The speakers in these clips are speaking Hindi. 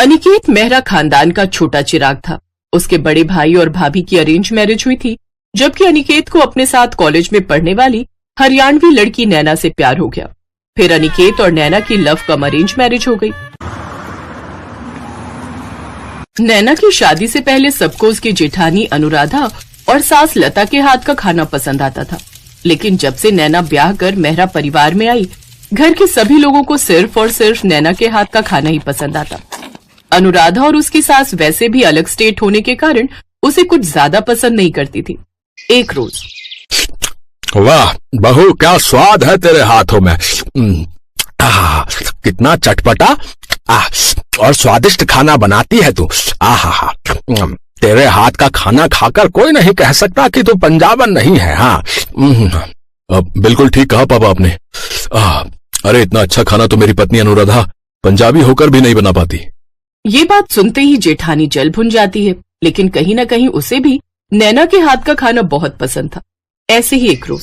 अनिकेत मेहरा खानदान का छोटा चिराग था। उसके बड़े भाई और भाभी की अरेंज मैरिज हुई थी, जबकि अनिकेत को अपने साथ कॉलेज में पढ़ने वाली हरियाणवी लड़की नैना से प्यार हो गया। फिर अनिकेत और नैना की लव कम अरेंज मैरिज हो गई। नैना की शादी से पहले सबको उसकी जेठानी अनुराधा और सास लता के हाथ का खाना पसंद आता था, लेकिन जब से नैना ब्याह कर मेहरा परिवार में आई, घर के सभी लोगों को सिर्फ और सिर्फ नैना के हाथ का खाना ही पसंद आता। अनुराधा और उसकी सास वैसे भी अलग स्टेट होने के कारण उसे कुछ ज्यादा पसंद नहीं करती थी। एक रोज, वाह बहू, क्या स्वाद है तेरे हाथों में। कितना चटपटा और स्वादिष्ट खाना बनाती है तू। आहा, तेरे हाथ का खाना खाकर कोई नहीं कह सकता कि तू पंजाबन नहीं है। हाँ, बिल्कुल ठीक कहा पापा आपने। अरे इतना अच्छा खाना तो मेरी पत्नी अनुराधा पंजाबी होकर भी नहीं बना पाती। ये बात सुनते ही जेठानी जल भुन जाती है, लेकिन कहीं न कहीं उसे भी नैना के हाथ का खाना बहुत पसंद था। ऐसे ही एक रोज,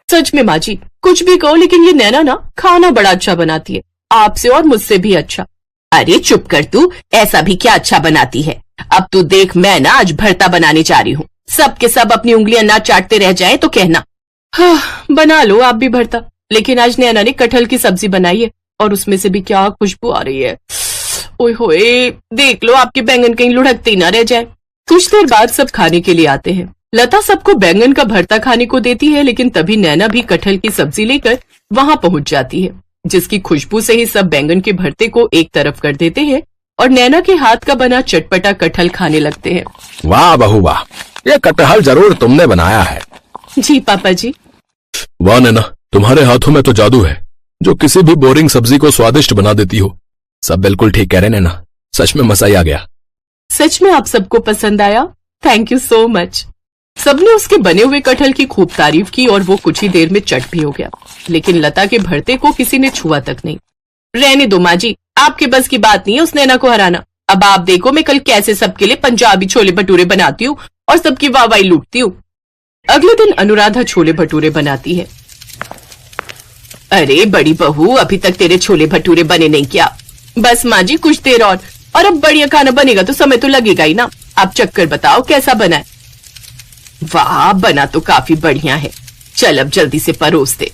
सच में माँ जी कुछ भी कहो, लेकिन ये नैना ना खाना बड़ा अच्छा बनाती है, आपसे और मुझसे भी अच्छा। अरे चुप कर तू, ऐसा भी क्या अच्छा बनाती है। अब तू देख, मैं ना आज भरता बनाने जा रही हूँ। सब के सब अपनी उंगलियां ना चाटते रह जाए तो कहना। हाँ, बना लो आप भी भरता, लेकिन आज नैना ने कटहल की सब्जी बनाई है और उसमें से भी क्या खुशबू आ रही है। ओए होए, देख लो आपके बैंगन कहीं लुढ़कते ही ना रह जाए। कुछ देर बाद सब खाने के लिए आते हैं। लता सबको बैंगन का भरता खाने को देती है, लेकिन तभी नैना भी कटहल की सब्जी लेकर वहां पहुंच जाती है, जिसकी खुशबू से ही सब बैंगन के भरते को एक तरफ कर देते हैं और नैना के हाथ का बना चटपटा कटहल खाने लगते हैं। वाह बहू वाह, ये कटहल जरूर तुमने बनाया है। जी पापा जी। वाह नैना, तुम्हारे हाथों में तो जादू है जो किसी भी बोरिंग सब्जी को स्वादिष्ट बना देती हो। सब बिल्कुल ठीक कह रहे नैना, सच में मजा ही आ गया। सच में आप सबको पसंद आया? Thank you so much. सबने उसके बने हुए कटहल की खूब तारीफ की और वो कुछ ही देर में चट भी हो गया, लेकिन लता के भरते को किसी ने छुआ तक नहीं। रहने दो माँ जी, आपके बस की बात नहीं है उस नैना को हराना। अब आप देखो मैं कल कैसे सबके लिए पंजाबी छोले भटूरे बनाती हूँ और सबकी वाहवाही लूटती हूँ। अगले दिन अनुराधा छोले भटूरे बनाती है। अरे बड़ी बहू, अभी तक तेरे छोले भटूरे बने नहीं क्या? बस माँ जी कुछ देर और अब बढ़िया खाना बनेगा तो समय तो लगेगा ही ना। आप चक्कर बताओ कैसा बना है। वाह, बना तो काफी बढ़िया है। चल अब जल्दी से परोस दे।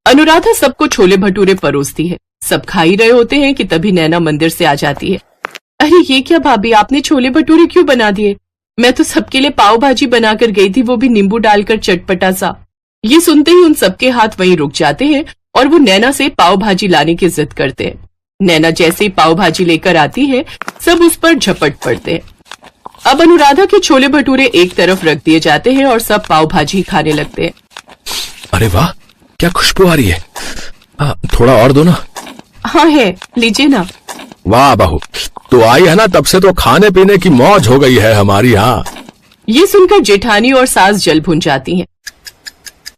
अनुराधा सबको छोले भटूरे परोसती है। सब खा ही रहे होते हैं कि तभी नैना मंदिर से आ जाती है। अरे ये क्या भाभी, आपने छोले भटूरे क्यों बना दिए? मैं तो सबके लिए पाव भाजी बनाकर गई थी, वो भी नींबू डालकर चटपटा सा। ये सुनते ही उन सबके हाथ वहीं रुक जाते हैं और वो नैना से पाव भाजी लाने की जिद करते हैं। नैना जैसे ही पाव भाजी लेकर आती है, सब उस पर झपट पड़ते हैं। अब अनुराधा के छोले भटूरे एक तरफ रख दिए जाते हैं और सब पाव भाजी खाने लगते हैं। अरे वाह, क्या खुशबू आ रही है। थोड़ा और दो ना। हाँ है, लीजिए ना। वाह बहू, तो आई है ना, तब से तो खाने पीने की मौज हो गई है हमारी। हाँ, ये सुनकर जेठानी और सास जल भुन जाती हैं।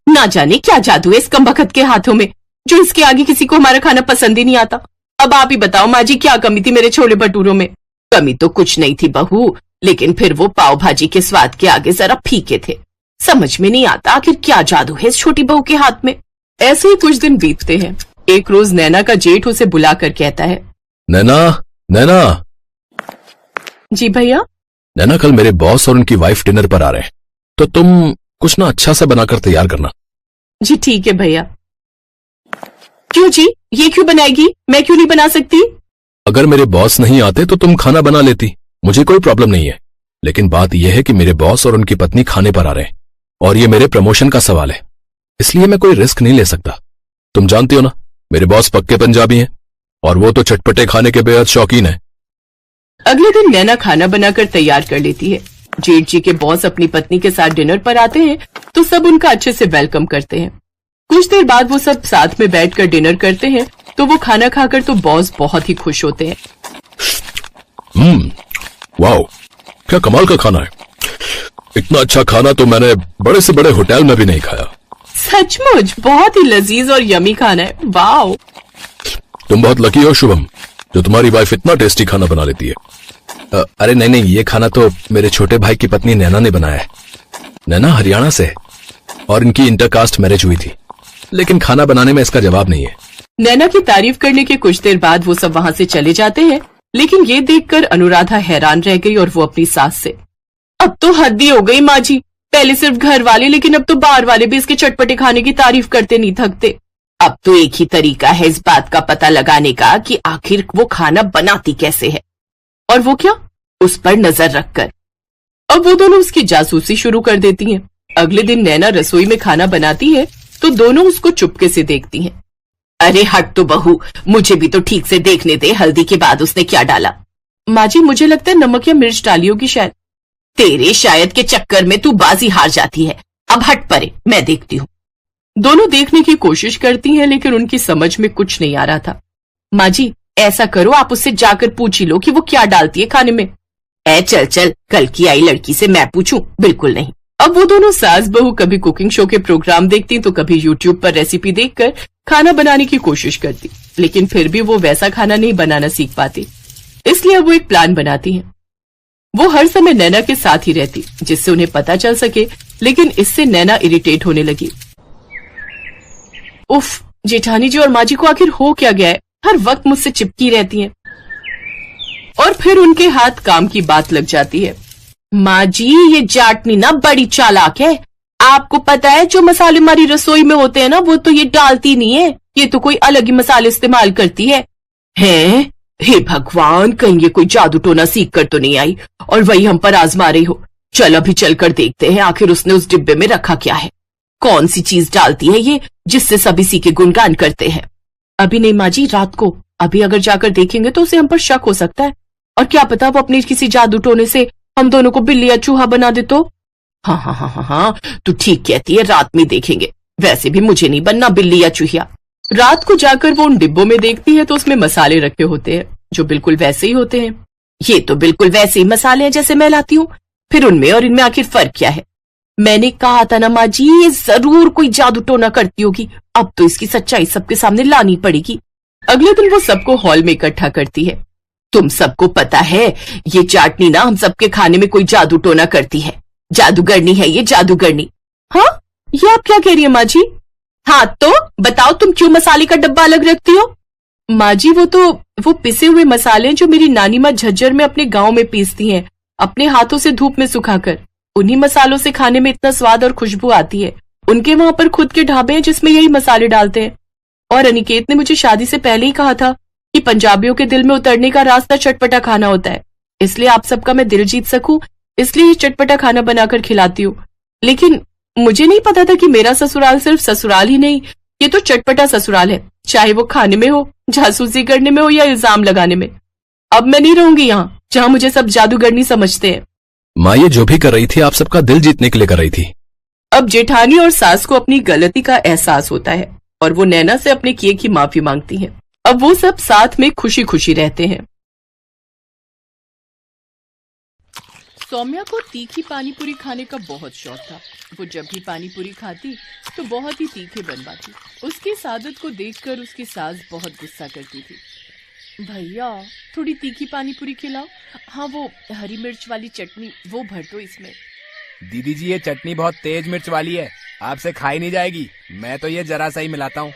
ना जाने क्या जादू है इस कमबख्त के हाथों में, जो इसके आगे किसी को हमारा खाना पसंद ही नहीं आता। अब आप ही बताओ माँ जी, क्या कमी थी मेरे छोले भटूरों में? कमी तो कुछ नहीं थी बहू, लेकिन फिर वो पाव भाजी के स्वाद के आगे जरा फीके थे। समझ में नहीं आता आखिर क्या जादू है इस छोटी बहू के हाथ में। ऐसे ही कुछ दिन बीतते हैं। एक रोज नैना का जेठ उसे बुलाकर कहता है, नैना नैना। जी भैया। नैना, कल मेरे बॉस और उनकी वाइफ डिनर पर आ रहे हैं, तो तुम कुछ ना अच्छा सा बनाकर तैयार करना। जी ठीक है भैया। क्यों जी, ये क्यों बनाएगी? मैं क्यों नहीं बना सकती? अगर मेरे बॉस नहीं आते तो तुम खाना बना लेती, मुझे कोई प्रॉब्लम नहीं है। लेकिन बात यह है कि मेरे बॉस और उनकी पत्नी खाने पर आ रहे हैं और ये मेरे प्रमोशन का सवाल है, इसलिए मैं कोई रिस्क नहीं ले सकता। तुम जानती हो ना, मेरे बॉस पक्के पंजाबी हैं और वो तो चटपटे खाने के बेहद शौकीन है। अगले दिन नैना खाना बनाकर तैयार कर लेती है। जेठ जी के बॉस अपनी पत्नी के साथ डिनर पर आते हैं तो सब उनका अच्छे से वेलकम करते हैं। कुछ देर बाद वो सब साथ में बैठकर डिनर करते हैं तो वो खाना खाकर तो बॉस बहुत ही खुश होते हैं। वाओ, क्या कमाल का खाना है। इतना अच्छा खाना तो मैंने बड़े से बड़े होटल में भी नहीं खाया। सचमुच बहुत ही लजीज और यमी खाना है। वाओ, तुम बहुत लकी हो शुभम, जो तुम्हारी वाइफ इतना टेस्टी खाना बना लेती है। अरे नहीं, ये खाना तो मेरे छोटे भाई की पत्नी नैना ने बनाया है। नैना हरियाणा से है और इनकी इंटरकास्ट मैरिज हुई थी, लेकिन खाना बनाने में इसका जवाब नहीं है। नैना की तारीफ करने के कुछ देर बाद वो सब वहाँ से चले जाते हैं, लेकिन ये देखकर अनुराधा हैरान रह गई और वो अपनी सास से, अब तो हद ही हो गई माँ जी, पहले सिर्फ घर वाले लेकिन अब तो बाहर वाले भी इसके चटपटे खाने की तारीफ करते नहीं थकते। अब तो एक ही तरीका है इस बात का पता लगाने का कि आखिर वो खाना बनाती कैसे है, और वो क्या? उस पर नजर रखकर। अब वो दोनों उसकी जासूसी शुरू कर देती हैं। अगले दिन नैना रसोई में खाना बनाती है तो दोनों उसको चुपके से देखती हैं। अरे हट तो बहू, मुझे भी तो ठीक से देखने दे, हल्दी के बाद उसने क्या डाला? माँ जी मुझे लगता है नमक या मिर्च डाली होगी शायद। तेरे शायद के चक्कर में तू बाजी हार जाती है, अब हट परे, मैं देखती हूँ। दोनों देखने की कोशिश करती हैं लेकिन उनकी समझ में कुछ नहीं आ रहा था। माँ जी ऐसा करो, आप उससे जाकर पूछ ही लो कि वो क्या डालती है खाने में। ऐ चल चल, कल की आई लड़की से मैं पूछूं? बिल्कुल नहीं। अब वो दोनों सास बहू कभी कुकिंग शो के प्रोग्राम देखती तो कभी यूट्यूब पर रेसिपी देखकर खाना बनाने की कोशिश करती, लेकिन फिर भी वो वैसा खाना नहीं बनाना सीख पाती। इसलिए अब वो एक प्लान बनाती हैं। वो हर समय नैना के साथ ही रहती जिससे उन्हें पता चल सके, लेकिन इससे नैना इरिटेट होने लगी। उफ, जेठानी जी और माँ जी को आखिर हो क्या गया है, हर वक्त मुझसे चिपकी रहती हैं। और फिर उनके हाथ काम की बात लग जाती है। माँ जी ये जाटनी ना बड़ी चालाक है, आपको पता है जो मसाले हमारी रसोई में होते हैं ना वो तो ये डालती नहीं है, ये तो कोई अलग ही मसाले इस्तेमाल करती है। हैं? हे भगवान, कहीं ये कोई जादू टोना सीख कर तो नहीं आई और वही हम पर आजमा रही हो। चल अभी चलकर देखते हैं आखिर उसने उस डिब्बे में रखा क्या है, कौन सी चीज डालती है ये जिससे सब इसी के गुणगान करते हैं। अभी नहीं माँ जी, रात को, अभी अगर जाकर देखेंगे तो उसे हम पर शक हो सकता है, और क्या पता वो अपनी किसी जादू टोने से हम दोनों को बिल्ली या चूहा बना दे तो। हाँ हाँ हाँ हाँ हाँ, तू ठीक कहती है, रात में देखेंगे, वैसे भी मुझे नहीं बनना बिल्ली या चूहिया। रात को जाकर वो उन डिब्बों में देखती है तो उसमें मसाले रखे होते हैं जो बिल्कुल वैसे ही होते हैं। ये तो बिल्कुल वैसे ही मसाले हैं जैसे मैं लाती हूँ, फिर उनमें और इनमें आखिर फर्क क्या है? मैंने कहा था ना माँ जी, ये जरूर कोई जादू टोना करती होगी, अब तो इसकी सच्चाई सबके सामने लानी पड़ेगी। अगले दिन वो सबको हॉल में इकट्ठा करती है। तुम सबको पता है ये चाटनी ना हम सबके खाने में कोई जादू टोना करती है, जादूगरनी है ये, जादूगरनी। हाँ, ये आप क्या कह रही है माँ जी? हाँ तो बताओ, तुम क्यों मसाले का डब्बा अलग रखती हो? माँ जी वो पिसे हुए मसाले जो मेरी नानी माँ झज्जर में अपने गांव में पीसती हैं, अपने हाथों से धूप में सुखाकर। उन्हीं मसालों से खाने में इतना स्वाद और खुशबू आती है। उनके वहां पर खुद के ढाबे हैं जिसमें यही मसाले डालते हैं। और अनिकेत ने मुझे शादी से पहले ही कहा था कि पंजाबियों के दिल में उतरने का रास्ता चटपटा खाना होता है, इसलिए आप सबका मैं दिल जीत सकूं, इसलिए ये चटपटा खाना बनाकर खिलाती हूँ। लेकिन मुझे नहीं पता था कि मेरा ससुराल सिर्फ ससुराल ही नहीं, ये तो चटपटा ससुराल है, चाहे वो खाने में हो, जासूसी करने में हो या इल्जाम लगाने में। अब मैं नहीं रहूंगी यहाँ जहाँ मुझे सब जादूगरनी समझते हैं। माँ ये जो भी कर रही थी आप सबका दिल जीतने के लिए कर रही थी। अब जेठानी और सास को अपनी गलती का एहसास होता है और वो नैना से अपने किए की माफी मांगती हैं। अब वो सब साथ में खुशी खुशी रहते हैं। सौम्या को तीखी पानी पूरी खाने का बहुत शौक था। वो जब भी पानी पूरी खाती तो बहुत ही तीखे बनवाती। उसकी इस आदत को देखकर उसकी सास बहुत गुस्सा करती थी। भैया थोड़ी तीखी पानी पूरी खिलाओ। हाँ वो हरी मिर्च वाली चटनी वो भर दो इसमें। दीदी जी ये चटनी बहुत तेज मिर्च वाली है, आपसे खाई नहीं जाएगी, मैं तो ये जरा सा ही मिलाता हूँ।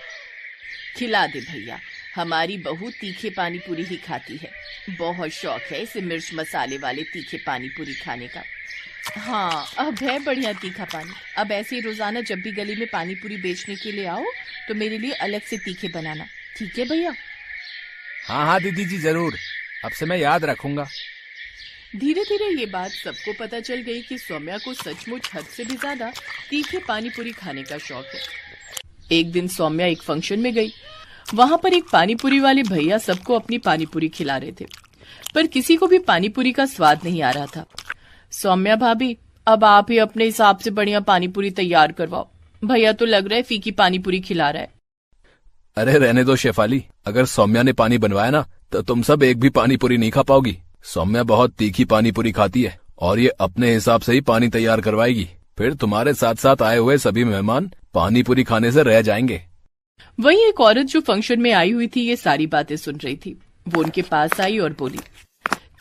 खिला दे भैया, हमारी बहू तीखे पानी पूरी ही खाती है, बहुत शौक है इसे मिर्च मसाले वाले तीखे पानी पूरी खाने का। हाँ अब है बढ़िया तीखा पानी। अब ऐसे ही रोजाना जब भी गली में पानी पूरी बेचने के लिए आओ तो मेरे लिए अलग से तीखे बनाना, ठीक है भैया? हाँ हाँ दीदी जी जरूर, अब से मैं याद रखूंगा। धीरे धीरे ये बात सबको पता चल गई कि सौम्या को सचमुच हद से भी ज्यादा तीखे पानी पूरी खाने का शौक है। एक दिन सौम्या एक फंक्शन में गई। वहां पर एक पानी पूरी वाले भैया सबको अपनी पानी पूरी खिला रहे थे, पर किसी को भी पानी पूरी का स्वाद नहीं आ रहा था। सौम्या भाभी अब आप ही अपने हिसाब से बढ़िया पानी पूरी तैयार करवाओ, भैया तो लग रहा है फीकी पानी पूरी खिला रहा है। अरे रहने दो शेफाली, अगर सौम्या ने पानी बनवाया ना तो तुम सब एक भी पानी पूरी नहीं खा पाओगी। सौम्या बहुत तीखी पानी पूरी खाती है और ये अपने हिसाब से ही पानी तैयार करवाएगी, फिर तुम्हारे साथ साथ आए हुए सभी मेहमान पानी पूरी खाने से रह जाएंगे। वहीं एक औरत जो फंक्शन में आई हुई थी ये सारी बातें सुन रही थी। वो उनके पास आई और बोली,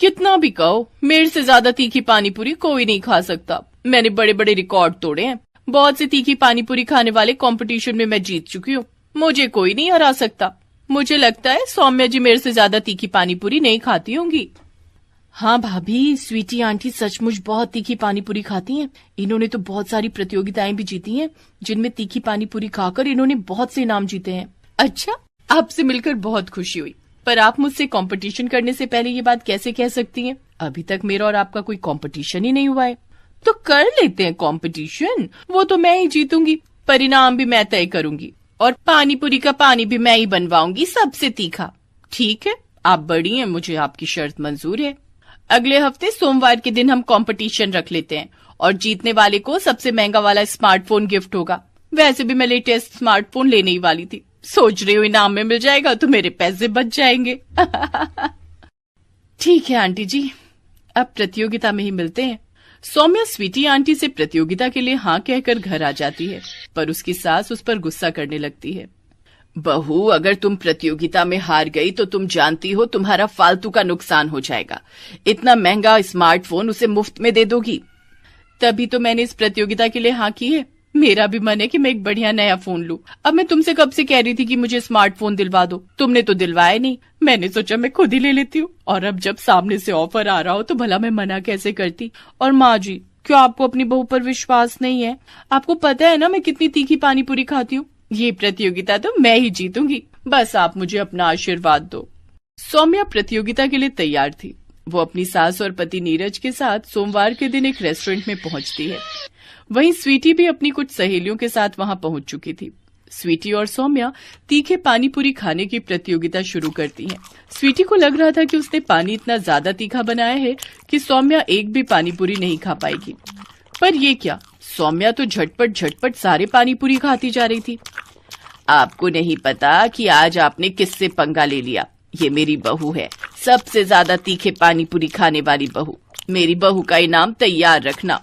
कितना भी कहो मेरे से ज्यादा तीखी पानी पूरी कोई नहीं खा सकता। मैंने बड़े बड़े रिकॉर्ड तोड़े हैं, बहुत से तीखी पानी पूरी खाने वाले कंपटीशन में मैं जीत चुकी हूँ, मुझे कोई नहीं हरा सकता। मुझे लगता है सौम्या जी मेरे से ज्यादा तीखी पानी पूरी नहीं खाती होंगी। हाँ भाभी, स्वीटी आंटी सचमुच बहुत तीखी पानी पूरी खाती हैं। इन्होंने तो बहुत सारी प्रतियोगिताएं भी जीती हैं, जिनमें तीखी पानी पूरी खाकर इन्होंने बहुत से इनाम जीते हैं। अच्छा, आपसे मिलकर बहुत खुशी हुई, पर आप मुझसे कंपटीशन करने से पहले ये बात कैसे कह सकती हैं? अभी तक मेरा और आपका कोई कंपटीशन ही नहीं हुआ है। तो कर लेते हैं कंपटीशन, वो तो मैं ही जीतूंगी, परिणाम भी मैं तय करूंगी और पानी पूरी का पानी भी मैं ही बनवाऊंगी सबसे तीखा। ठीक है, आप बड़ी हैं, मुझे आपकी शर्त मंजूर है। अगले हफ्ते सोमवार के दिन हम कंपटीशन रख लेते हैं और जीतने वाले को सबसे महंगा वाला स्मार्टफोन गिफ्ट होगा। वैसे भी मैं लेटेस्ट स्मार्टफोन लेने ही वाली थी, सोच रही हूँ इनाम में मिल जाएगा तो मेरे पैसे बच जाएंगे। ठीक है आंटी जी, अब प्रतियोगिता में ही मिलते हैं। सौम्या स्वीटी आंटी से प्रतियोगिता के लिए हाँ कहकर घर आ जाती है, पर उसकी सास उस पर गुस्सा करने लगती है। बहू, अगर तुम प्रतियोगिता में हार गई तो तुम जानती हो तुम्हारा फालतू का नुकसान हो जाएगा। इतना महंगा स्मार्टफोन उसे मुफ्त में दे दोगी। तभी तो मैंने इस प्रतियोगिता के लिए हाँ की है। मेरा भी मन है कि मैं एक बढ़िया नया फोन लूं। अब मैं तुमसे कब से कह रही थी कि मुझे स्मार्टफोन दिलवा दो, तुमने तो दिलवाया नहीं। मैंने सोचा मैं खुद ही ले लेती हूँ, और अब जब सामने से ऑफर आ रहा हो तो भला मैं मना कैसे करती। और माँ जी, क्यों आपको अपनी बहू पर विश्वास नहीं है? आपको पता है ना मैं कितनी तीखी पानी पूरी खाती हूँ। ये प्रतियोगिता तो मैं ही जीतूंगी, बस आप मुझे अपना आशीर्वाद दो। सौम्या प्रतियोगिता के लिए तैयार थी। वो अपनी सास और पति नीरज के साथ सोमवार के दिन एक रेस्टोरेंट में पहुंचती है। वहीं स्वीटी भी अपनी कुछ सहेलियों के साथ वहां पहुंच चुकी थी। स्वीटी और सौम्या तीखे पानी पूरी खाने की प्रतियोगिता शुरू करती हैं। स्वीटी को लग रहा था कि उसने पानी इतना ज्यादा तीखा बनाया है कि सौम्या एक भी पानी पूरी नहीं खा पाएगी। पर ये क्या, सौम्या तो झटपट सारे पानी पूरी खाती जा रही थी। आपको नहीं पता कि आज आपने किससे पंगा ले लिया। ये मेरी बहू है, सबसे ज्यादा तीखे पानी पूरी खाने वाली बहू। मेरी बहू का इनाम तैयार रखना।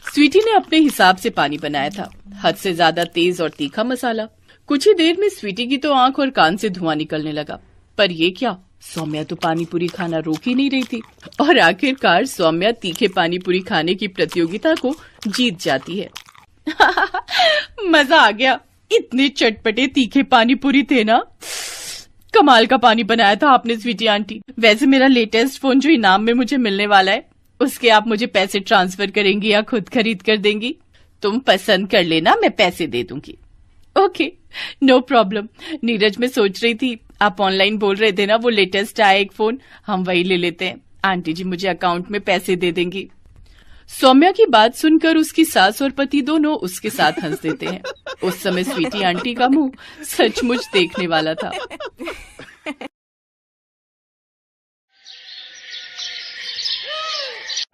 स्वीटी ने अपने हिसाब से पानी बनाया था, हद से ज्यादा तेज और तीखा मसाला। कुछ ही देर में स्वीटी की तो आंख और कान से धुआं निकलने लगा। पर ये क्या, सौम्या तो पानी पूरी खाना रोक ही नहीं रही थी, और आखिरकार सौम्या तीखे पानी पूरी खाने की प्रतियोगिता को जीत जाती है। मजा आ गया, इतने चटपटे तीखे पानी पूरी थे ना। कमाल का पानी बनाया था आपने स्वीटी आंटी। वैसे मेरा लेटेस्ट फोन जो इनाम में मुझे मिलने वाला है, उसके आप मुझे पैसे ट्रांसफर करेंगी या खुद खरीद कर देंगी? तुम पसंद कर लेना, मैं पैसे दे दूंगी। Okay, no problem. नीरज, मैं सोच रही थी आप ऑनलाइन बोल रहे थे ना वो लेटेस्ट आया एक फोन, हम वही ले लेते हैं। आंटी जी मुझे अकाउंट में पैसे दे देंगी। सौम्या की बात सुनकर उसकी सास और पति दोनों उसके साथ हंस देते हैं। उस समय स्वीटी आंटी का मुंह सचमुच देखने वाला था।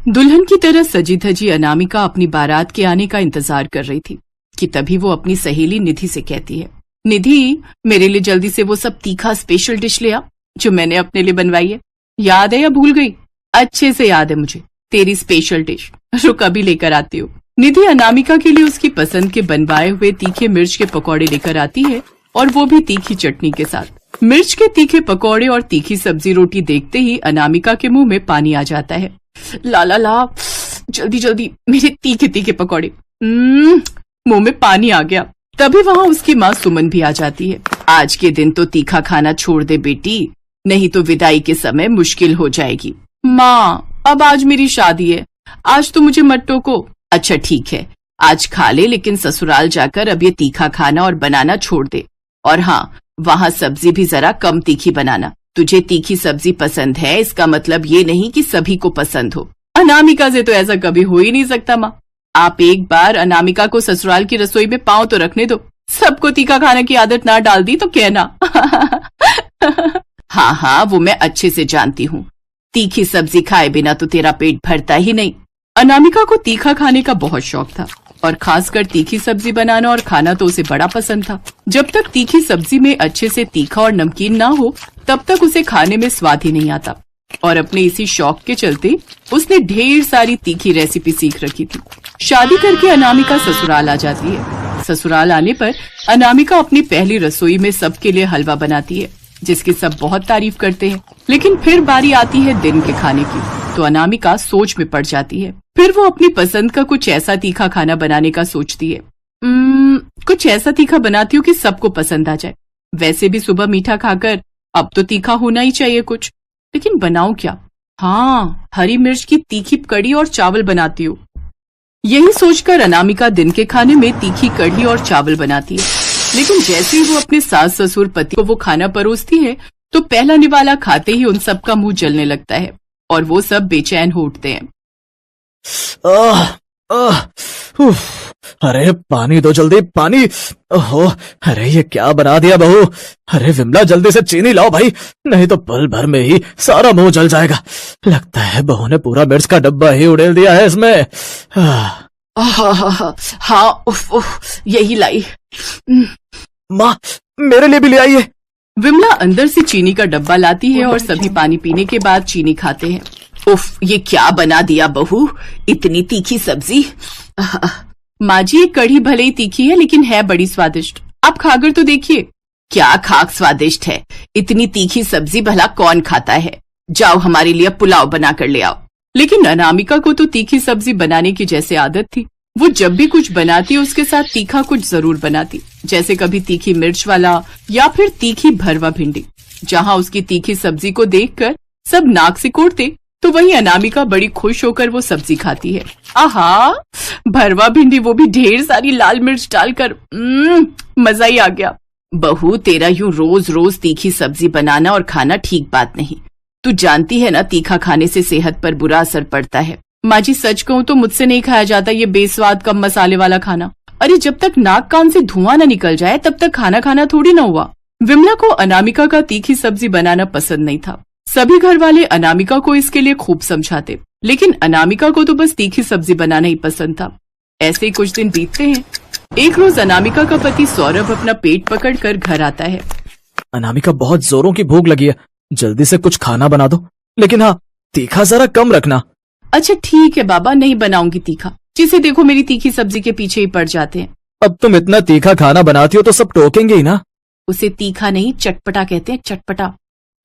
दुल्हन की तरह सजी धजी अनामिका अपनी बारात के आने का इंतजार कर रही थी कि तभी वो अपनी सहेली निधि से कहती है, निधि, मेरे लिए जल्दी से वो सब तीखा स्पेशल डिश ले आ जो मैंने अपने लिए बनवाई है। याद है या भूल गई? अच्छे से याद है मुझे, तेरी स्पेशल डिश। रुक, अभी लेकर आती हूँ। निधि अनामिका के लिए उसकी पसंद के बनवाए हुए तीखे मिर्च के पकौड़े लेकर आती है, और वो भी तीखी चटनी के साथ। मिर्च के तीखे पकौड़े और तीखी सब्जी रोटी देखते ही अनामिका के मुंह में पानी आ जाता है। ला ला ला, जल्दी जल्दी मेरे तीखे तीखे पकौड़े। मुंह में पानी आ गया। तभी वहाँ उसकी माँ सुमन भी आ जाती है। आज के दिन तो तीखा खाना छोड़ दे बेटी, नहीं तो विदाई के समय मुश्किल हो जाएगी। माँ, अब आज मेरी शादी है, आज तो मुझे मत टोको। अच्छा ठीक है, आज खा ले, लेकिन ससुराल जाकर अब ये तीखा खाना और बनाना छोड़ दे। और हाँ, वहाँ सब्जी भी जरा कम तीखी बनाना। तुझे तीखी सब्जी पसंद है, इसका मतलब ये नहीं कि सभी को पसंद हो। अनामिका से तो ऐसा कभी हो ही नहीं सकता माँ। आप एक बार अनामिका को ससुराल की रसोई में पांव तो रखने दो। सबको तीखा खाने की आदत ना डाल दी तो कहना। हाँ हाँ, वो मैं अच्छे से जानती हूँ। तीखी सब्जी खाए बिना तो तेरा पेट भरता ही नहीं। अनामिका को तीखा खाने का बहुत शौक था, और खासकर तीखी सब्जी बनाना और खाना तो उसे बड़ा पसंद था। जब तक तीखी सब्जी में अच्छे से तीखा और नमकीन ना हो, तब तक उसे खाने में स्वाद ही नहीं आता। और अपने इसी शौक के चलते उसने ढेर सारी तीखी रेसिपी सीख रखी थी। शादी करके अनामिका ससुराल आ जाती है। ससुराल आने पर अनामिका अपनी पहली रसोई में सबके लिए हलवा बनाती है, जिसकी सब बहुत तारीफ करते हैं। लेकिन फिर बारी आती है दिन के खाने की, तो अनामिका सोच में पड़ जाती है। फिर वो अपनी पसंद का कुछ ऐसा तीखा खाना बनाने का सोचती है। कुछ ऐसा तीखा बनाती हूँ कि सबको पसंद आ जाए। वैसे भी सुबह मीठा खाकर अब तो तीखा होना ही चाहिए कुछ, लेकिन बनाऊं क्या? हाँ, हरी मिर्च की तीखी कढ़ी और चावल बनाती हूँ। यही सोचकर अनामिका दिन के खाने में तीखी कढ़ी और चावल बनाती है, लेकिन जैसे ही वो अपने सास ससुर पति को वो खाना परोसती है तो पहला निवाला खाते ही उन सबका मुंह जलने लगता है और वो सब बेचैन हो उठते हैं। अरे पानी दो जल्दी, पानी। ओहो, अरे ये क्या बना दिया बहू। अरे विमला जल्दी से चीनी लाओ भाई, नहीं तो पल भर में ही सारा मुंह जल जाएगा। लगता है बहू ने पूरा मिर्च का डब्बा ही उड़ेल दिया है इसमें। हाँ, यही लाई। माँ, मेरे लिए भी ले आइए। विमला अंदर से चीनी का डब्बा लाती है और सभी पानी पीने के बाद चीनी खाते हैं। उफ, ये क्या बना दिया बहू, इतनी तीखी सब्जी। माँ जी, ये कढ़ी भले ही तीखी है लेकिन है बड़ी स्वादिष्ट, आप खाकर तो देखिए। क्या खाक स्वादिष्ट है, इतनी तीखी सब्जी भला कौन खाता है। जाओ हमारे लिए पुलाव बना कर ले आओ। लेकिन अनामिका को तो तीखी सब्जी बनाने की जैसे आदत थी, वो जब भी कुछ बनाती उसके साथ तीखा कुछ जरूर बनाती, जैसे कभी तीखी मिर्च वाला या फिर तीखी भरवा भिंडी। जहाँ उसकी तीखी सब्जी को देखकर सब नाक सिकोड़ते तो वहीं अनामिका बड़ी खुश होकर वो सब्जी खाती है। आहा, भरवा भिंडी, वो भी ढेर सारी लाल मिर्च डालकर। मजा ही आ गया। बहू, तेरा यूं रोज रोज तीखी सब्जी बनाना और खाना ठीक बात नहीं। तू जानती है ना, तीखा खाने से सेहत पर बुरा असर पड़ता है। माँ जी, सच कहूँ तो मुझसे नहीं खाया जाता ये बेस्वाद कम मसाले वाला खाना। अरे जब तक नाक कान से धुआं न निकल जाए तब तक खाना खाना थोड़ी ना हुआ। विमला को अनामिका का तीखी सब्जी बनाना पसंद नहीं था। सभी घर वाले अनामिका को इसके लिए खूब समझाते, लेकिन अनामिका को तो बस तीखी सब्जी बनाना ही पसंद था। ऐसे ही कुछ दिन बीतते हैं। एक रोज अनामिका का पति सौरभ अपना पेट पकड़कर घर आता है। अनामिका, बहुत जोरों की भूख लगी है, जल्दी से कुछ खाना बना दो, लेकिन हाँ, तीखा जरा कम रखना। अच्छा ठीक है बाबा, नहीं बनाऊंगी तीखा। जिसे देखो मेरी तीखी सब्जी के पीछे ही पड़ जाते हैं। अब तुम इतना तीखा खाना बनाती हो तो सब टोकेंगे ही ना। उसे तीखा नहीं, चटपटा कहते हैं, चटपटा।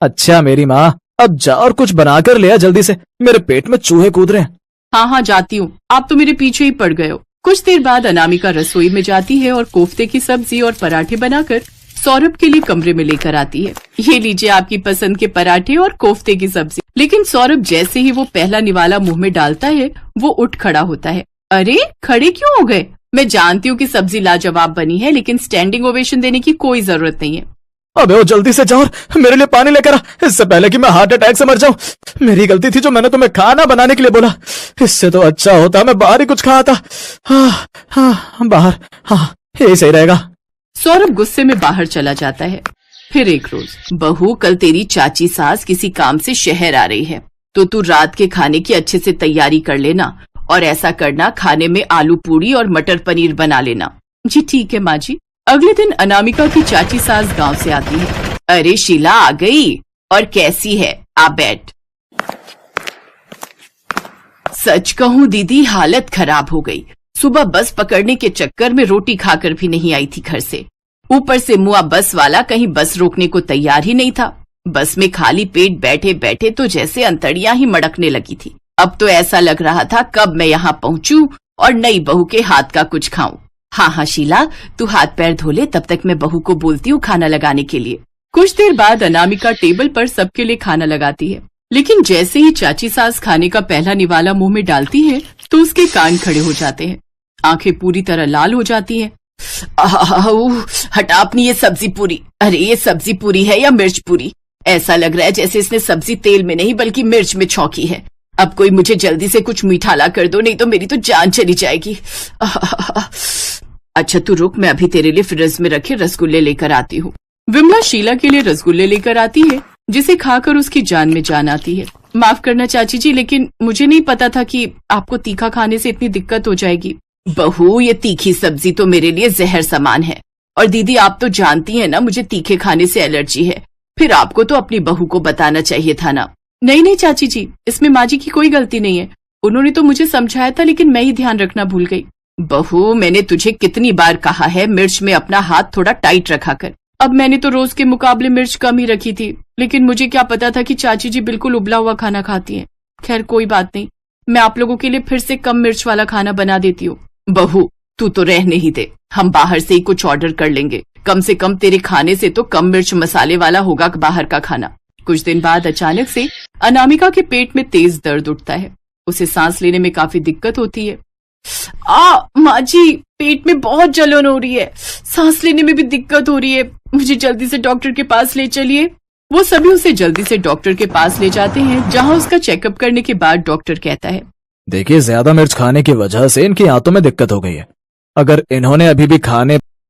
अच्छा मेरी माँ, अब जा और कुछ बनाकर ले आ जल्दी से, मेरे पेट में चूहे कूद रहे हैं। हाँ, जाती हूँ, आप तो मेरे पीछे ही पड़ गए हो। कुछ देर बाद अनामिका रसोई में जाती है और कोफ्ते की सब्जी और पराठे बनाकर सौरभ के लिए कमरे में लेकर आती है। ये लीजिए आपकी पसंद के पराठे और कोफ्ते की सब्जी। लेकिन सौरभ जैसे ही वो पहला निवाला मुंह में डालता है वो उठ खड़ा होता है। अरे खड़े क्यों हो गए? मैं जानती हूँ कि सब्जी लाजवाब बनी है, लेकिन स्टैंडिंग ओवेशन देने की कोई जरूरत नहीं है। अबे वो जल्दी से जाओ और मेरे लिए पानी लेकर आ, इससे पहले कि मैं हार्ट अटैक से मर जाऊं। मेरी गलती थी जो मैंने तुम्हें खाना बनाने के लिए बोला, इससे तो अच्छा होता मैं बाहर ही कुछ खाया था। हाँ, बाहर, हाँ यही सही रहेगा। सौरभ गुस्से में बाहर चला जाता है। फिर एक रोज, बहू कल तेरी चाची सास किसी काम से शहर आ रही है, तो तू रात के खाने की अच्छे से तैयारी कर लेना, और ऐसा करना खाने में आलू पूरी और मटर पनीर बना लेना। जी ठीक है माँ जी। अगले दिन अनामिका की चाची सास गांव से आती है। अरे शीला आ गई, और कैसी है? आ बैठ। सच कहूँ दीदी, हालत खराब हो गई। सुबह बस पकड़ने के चक्कर में रोटी खाकर भी नहीं आई थी घर से। ऊपर से मुआ बस वाला कहीं बस रोकने को तैयार ही नहीं था। बस में खाली पेट बैठे बैठे तो जैसे अंतड़ियां ही मड़कने लगी थी। अब तो ऐसा लग रहा था कब मैं यहाँ पहुँचूं और नई बहू के हाथ का कुछ खाऊं। हाँ शीला, तू हाथ पैर धो ले, तब तक मैं बहू को बोलती हूँ खाना लगाने के लिए। कुछ देर बाद अनामिका टेबल पर सबके लिए खाना लगाती है, लेकिन जैसे ही चाची सास खाने का पहला निवाला मुंह में डालती है तो उसके कान खड़े हो जाते हैं, आंखें पूरी तरह लाल हो जाती हैं। हटा अपनी ये सब्जी पूरी। अरे ये सब्जी पूरी है या मिर्च पूरी? ऐसा लग रहा है जैसे इसने सब्जी तेल में नहीं बल्कि मिर्च में छौंकी है। अब कोई मुझे जल्दी से कुछ मीठा ला कर दो, नहीं तो मेरी तो जान चली जाएगी। अच्छा तू रुक, मैं अभी तेरे लिए फ्रिज में रखे रसगुल्ले लेकर आती हूँ। विमला शीला के लिए रसगुल्ले लेकर आती है, जिसे खाकर उसकी जान में जान आती है। माफ करना चाची जी, लेकिन मुझे नहीं पता था कि आपको तीखा खाने से इतनी दिक्कत हो जाएगी। बहू ये तीखी सब्जी तो मेरे लिए जहर समान है, और दीदी आप तो जानती हैं ना मुझे तीखे खाने से एलर्जी है। फिर आपको तो अपनी बहू को बताना चाहिए था ना। नहीं चाची जी, इसमें माँ जी की कोई गलती नहीं है। उन्होंने तो मुझे समझाया था, लेकिन मैं ही ध्यान रखना भूल गई। बहू मैंने तुझे कितनी बार कहा है मिर्च में अपना हाथ थोड़ा टाइट रखा कर। अब मैंने तो रोज के मुकाबले मिर्च कम ही रखी थी, लेकिन मुझे क्या पता था कि चाची जी बिल्कुल उबला हुआ खाना खाती हैं। खैर कोई बात नहीं, मैं आप लोगों के लिए फिर से कम मिर्च वाला खाना बना देती हूँ। बहू तू तो रहने ही दे, हम बाहर से ही कुछ ऑर्डर कर लेंगे, कम से कम तेरे खाने से तो कम मिर्च मसाले वाला होगा बाहर का खाना। कुछ दिन बाद अचानक से अनामिका के पेट में तेज दर्द उठता है। उसे सांस लेने में काफी दिक्कत होती है। माँ जी, पेट में बहुत जलन हो रही है, सांस लेने में भी दिक्कत हो रही है, मुझे जल्दी से डॉक्टर के पास ले चलिए। वो सभी उसे जल्दी से डॉक्टर के पास ले जाते हैं, जहाँ उसका चेकअप करने के बाद डॉक्टर कहता है, देखिए, ज्यादा मिर्च खाने की वजह से इनकी आंतों में दिक्कत हो गई है। अगर इन्होंने अभी भी खाने